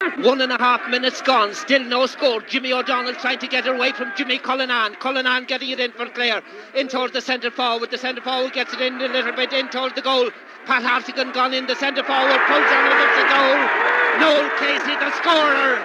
1.5 minutes gone, still no score. Jimmy O'Donnell trying to get away from Jimmy Cullinan. Cullinan getting it in for Clare, in towards the centre forward. The centre forward gets it in a little bit, in towards the goal. Pat Hartigan gone in, the centre forward pulls on it, it's a goal. Noel Casey, the scorer.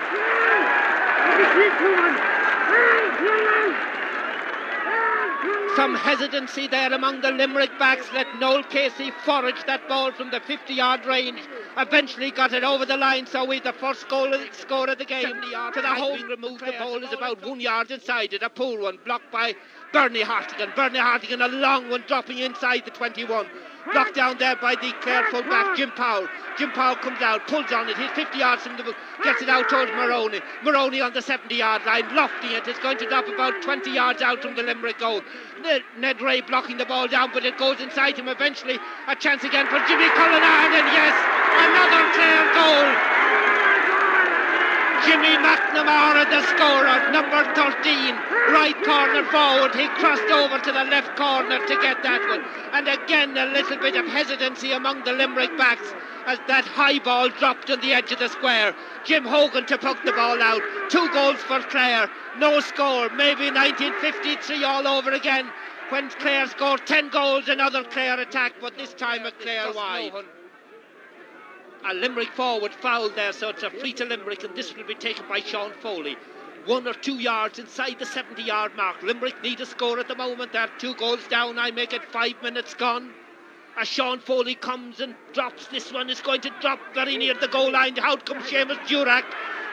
Some hesitancy there among the Limerick backs. Let Noel Casey forage that ball from the 50-yard range. Eventually got it over the line, so we the first goal score of the game. To the hole, removed. The ball is about 1 yard inside it. A poor one, blocked by Bernie Hartigan. Bernie Hartigan, a long one, dropping inside the 21. Blocked down there by the Clare full-back, Jim Powell. Jim Powell comes out, pulls on it. He's 50 yards from the book, gets it out towards Maroney. Maroney on the 70-yard line, lofting it. It's going to drop about 20 yards out from the Limerick goal. Ned Ray blocking the ball down, but it goes inside him eventually. A chance again for Jimmy Cullinan, and yes, another Clare goal. Jimmy McNamara, the scorer, number 13, right corner forward. He crossed over to the left corner to get that one. And again, a little bit of hesitancy among the Limerick backs as that high ball dropped on the edge of the square. Jim Hogan to poke the ball out. 2 goals for Clare, no score. Maybe 1953 all over again when Clare scored 10 goals, another Clare attack, but this time a Clare wide. A Limerick forward foul there, so it's a free to Limerick, and this will be taken by Sean Foley. 1 or 2 yards inside the 70-yard mark. Limerick need a score at the moment. They're 2 goals down. I make it 5 minutes gone. As Sean Foley comes and drops, this one is going to drop very near the goal line. Out comes Seamus Durack.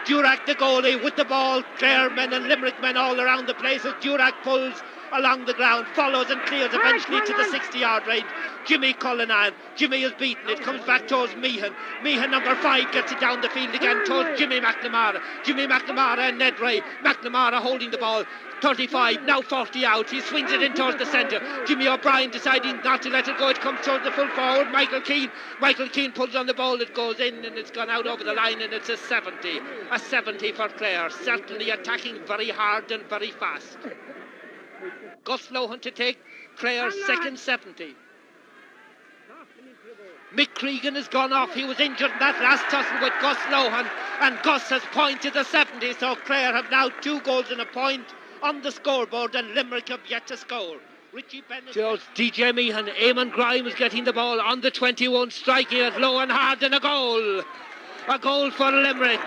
Durack, the goalie, with the ball. Clare men and Limerick men all around the place as Durack pulls along the ground, follows and clears eventually to the 60-yard range. Jimmy Cullinan. Jimmy is beaten. It comes back towards Meehan. Meehan, number 5, gets it down the field again towards Jimmy McNamara. Jimmy McNamara and Ned Ray. McNamara holding the ball. 35, now 40 out. He swings it in towards the centre. Jimmy O'Brien deciding not to let it go. It comes towards the full forward, Michael Keane. Michael Keane pulls on the ball. It goes in and it's gone out over the line, and it's a 70. A 70 for Clare. Certainly attacking very hard and very fast. Gus Lohan to take Clare's second 70. Mick Cregan has gone off. He was injured in that last tussle with Gus Lohan, and Gus has pointed the 70, so Clare have now 2 goals and a point on the scoreboard, and Limerick have yet to score. Richie Bennett. George DJ Meehan. Eamon Grimes getting the ball on the 21, striking it low and hard, and a goal. A goal for Limerick.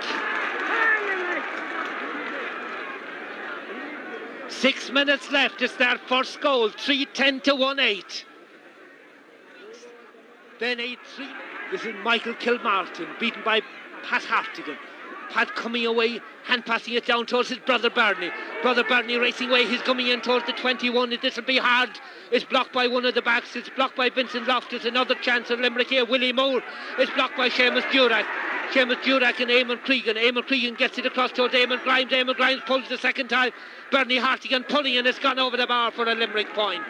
6 minutes left. It's their first goal. 3-10 to 1-8. Then 8-3. This is Michael Kilmartin, beaten by Pat Hartigan. Pat coming away, hand passing it down towards his brother Bernie. Brother Bernie racing away. He's coming in towards the 21. This will be hard. It's blocked by one of the backs. It's blocked by Vincent Loftus. Another chance of Limerick here. Willie Moore is blocked by Seamus Durack. Seamus Durack and Eamon Cregan. Eamon Cregan gets it across towards Eamon Grimes. Eamon Grimes pulls the second time. Bernie Hartigan pulling, and it's gone over the bar for a Limerick point.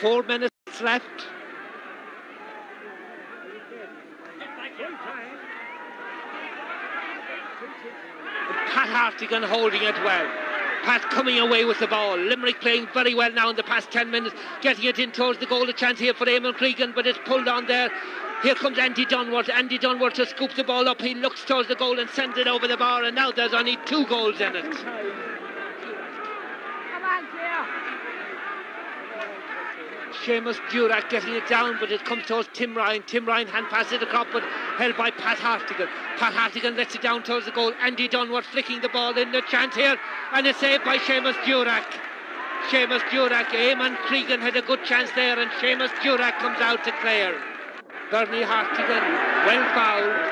4 minutes left. Pat Hartigan holding it well. Pat coming away with the ball. Limerick playing very well now in the past 10 minutes. Getting it in towards the goal. A chance here for Eamon Cregan, but it's pulled on there. Here comes Andy Dunworth. Andy Dunworth to scoop the ball up. He looks towards the goal and sends it over the bar, and now there's only 2 goals in it. Seamus Durack getting it down, but it comes towards Tim Ryan. Tim Ryan hand passes it across, but held by Pat Hartigan. Pat Hartigan lets it down towards the goal. Andy Dunworth flicking the ball in. The chance here, and it's saved by Seamus Durack. Seamus Durack. Eamon Cregan had a good chance there, and Seamus Durack comes out to Clare. Bernie Hartigan, well fouled.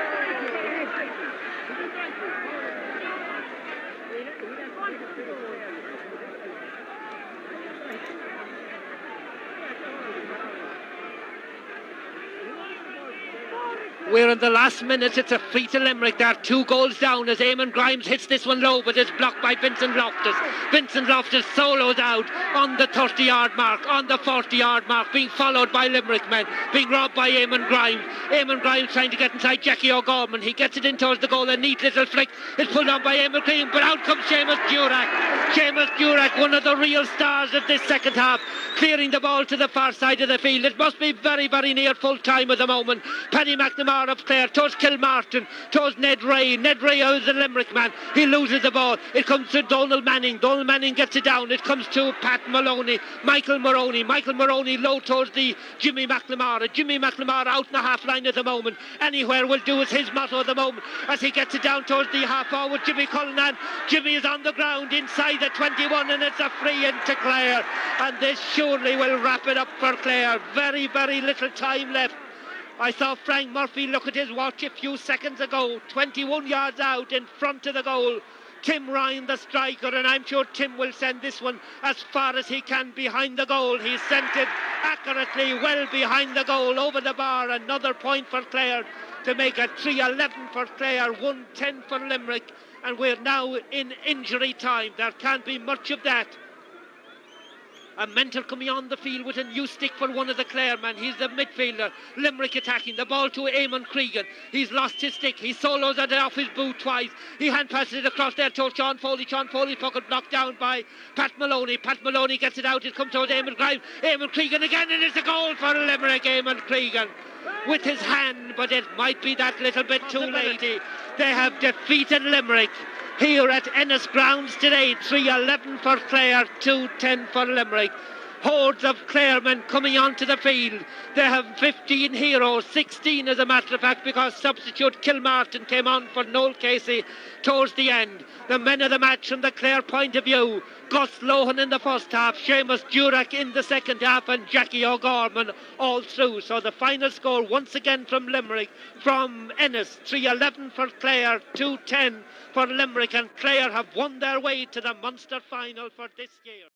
We're in the last minutes. It's a free to Limerick. There are 2 goals down as Eamon Grimes hits this one low, but it's blocked by Vincent Loftus. Vincent Loftus solos out on the 30-yard mark, on the 40-yard mark, being followed by Limerick men, being robbed by Eamon Grimes. Eamon Grimes trying to get inside Jackie O'Gorman. He gets it in towards the goal. A neat little flick. It's pulled on by Eamon Cregan, but out comes Seamus Durack. Seamus Durack, one of the real stars of this second half, clearing the ball to the far side of the field. It must be very, very near full time at the moment. Paddy McNamara McNamara of Clare, towards Kilmartin, towards Ned Ray. Ned Ray is the Limerick man. He loses the ball. It comes to Donald Manning. Donald Manning gets it down. It comes to Pat Maloney. Michael Moroney low towards the Jimmy McNamara. Jimmy McNamara out in the half line at the moment. Anywhere will do is his motto at the moment as he gets it down towards the half forward. Jimmy Cullinan. Jimmy is on the ground inside the 21 and it's a free into Clare. And this surely will wrap it up for Clare. Very, very little time left. I saw Frank Murphy look at his watch a few seconds ago. 21 yards out in front of the goal. Tim Ryan, the striker, and I'm sure Tim will send this one as far as he can behind the goal. He sent it accurately, well behind the goal, over the bar. Another point for Clare to make it 3-11 for Clare, 1-10 for Limerick. And we're now in injury time. There can't be much of that. A mentor coming on the field with a new stick for one of the Clare men. He's the midfielder. Limerick attacking. The ball to Eamon Cregan. He's lost his stick. He solos it off his boot twice. He hand passes it across there to Sean Foley. Sean Foley pocket blocked down by Pat Maloney. Pat Maloney gets it out. It comes towards Eamon Grimes. Eamon Cregan again, and it's a goal for Limerick. Eamon Cregan with his hand, but it might be that little bit too late. They have defeated Limerick here at Ennis grounds today. 3-11 for Clare, 2-10 for Limerick. Hordes of Claremen coming onto the field. They have 15 heroes, 16 as a matter of fact, because substitute Kilmartin came on for Noel Casey towards the end. The men of the match from the Clare point of view: Gus Lohan in the first half, Seamus Durack in the second half, and Jackie O'Gorman all through. So the final score once again from Limerick, from Ennis: 3-11 for Clare, 2-10 for Limerick, and Clare have won their way to the Munster final for this year.